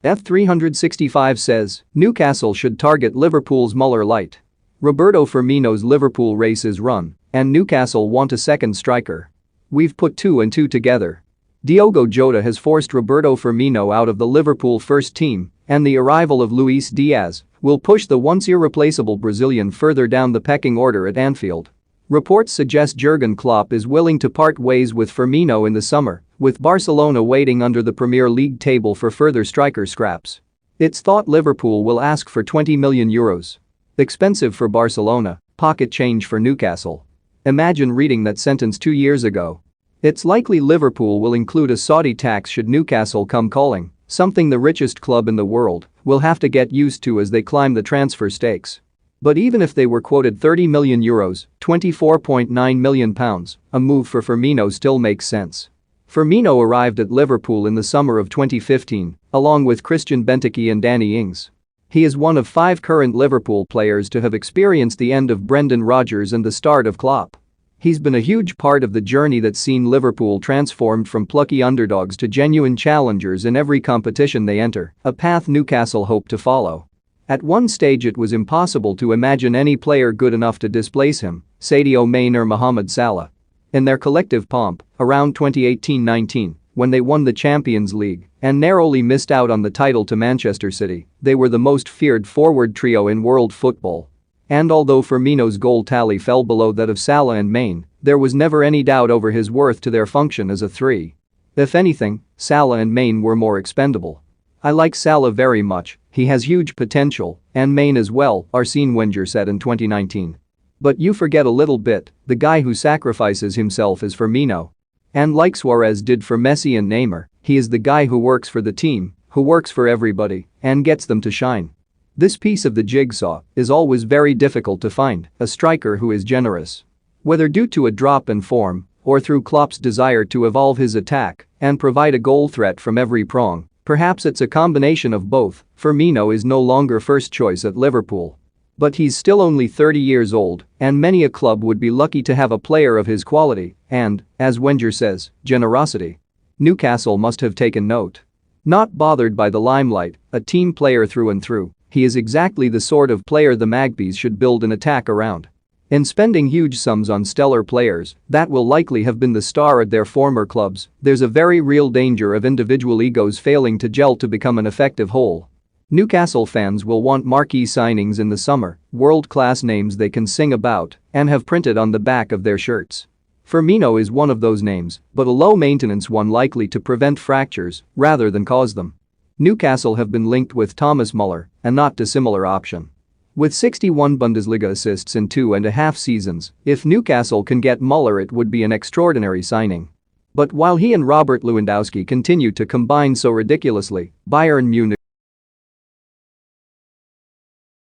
F365 says Newcastle should target Liverpool's Muller Lite. Roberto Firmino's Liverpool race is run, and Newcastle want a second striker. We've put two and two together. Diogo Jota has forced Roberto Firmino out of the Liverpool first team, and the arrival of Luis Diaz will push the once irreplaceable Brazilian further down the pecking order at Anfield. Reports suggest Jurgen Klopp is willing to part ways with Firmino in the summer, with Barcelona waiting under the Premier League table for further striker scraps. It's thought Liverpool will ask for €20 million. Expensive for Barcelona, pocket change for Newcastle. Imagine reading that sentence 2 years ago. It's likely Liverpool will include a Saudi tax should Newcastle come calling, something the richest club in the world will have to get used to as they climb the transfer stakes. But even if they were quoted €30 million, £24.9 million, a move for Firmino still makes sense. Firmino arrived at Liverpool in the summer of 2015, along with Christian Benteke and Danny Ings. He is one of 5 current Liverpool players to have experienced the end of Brendan Rodgers and the start of Klopp. He's been a huge part of the journey that's seen Liverpool transformed from plucky underdogs to genuine challengers in every competition they enter, a path Newcastle hoped to follow. At one stage it was impossible to imagine any player good enough to displace him, Sadio Mane or Mohamed Salah. In their collective pomp, around 2018-19, when they won the Champions League and narrowly missed out on the title to Manchester City, they were the most feared forward trio in world football. And although Firmino's goal tally fell below that of Salah and Mane, there was never any doubt over his worth to their function as a three. If anything, Salah and Mane were more expendable. I like Salah very much, he has huge potential, and Mane as well, Arsene Wenger said in 2019. But you forget a little bit, the guy who sacrifices himself is Firmino. And like Suarez did for Messi and Neymar, he is the guy who works for the team, who works for everybody, and gets them to shine. This piece of the jigsaw is always very difficult to find, a striker who is generous. Whether due to a drop in form or through Klopp's desire to evolve his attack and provide a goal threat from every prong, perhaps it's a combination of both. Firmino is no longer first choice at Liverpool. But he's still only 30 years old, and many a club would be lucky to have a player of his quality and, as Wenger says, generosity. Newcastle must have taken note. Not bothered by the limelight, a team player through and through, he is exactly the sort of player the Magpies should build an attack around. In spending huge sums on stellar players that will likely have been the star at their former clubs, there's a very real danger of individual egos failing to gel to become an effective whole. Newcastle fans will want marquee signings in the summer, world-class names they can sing about and have printed on the back of their shirts. Firmino is one of those names, but a low-maintenance one likely to prevent fractures rather than cause them. Newcastle have been linked with Thomas Muller, a not dissimilar option. With 61 Bundesliga assists in 2.5 seasons, if Newcastle can get Muller it would be an extraordinary signing. But while he and Robert Lewandowski continue to combine so ridiculously, Bayern Munich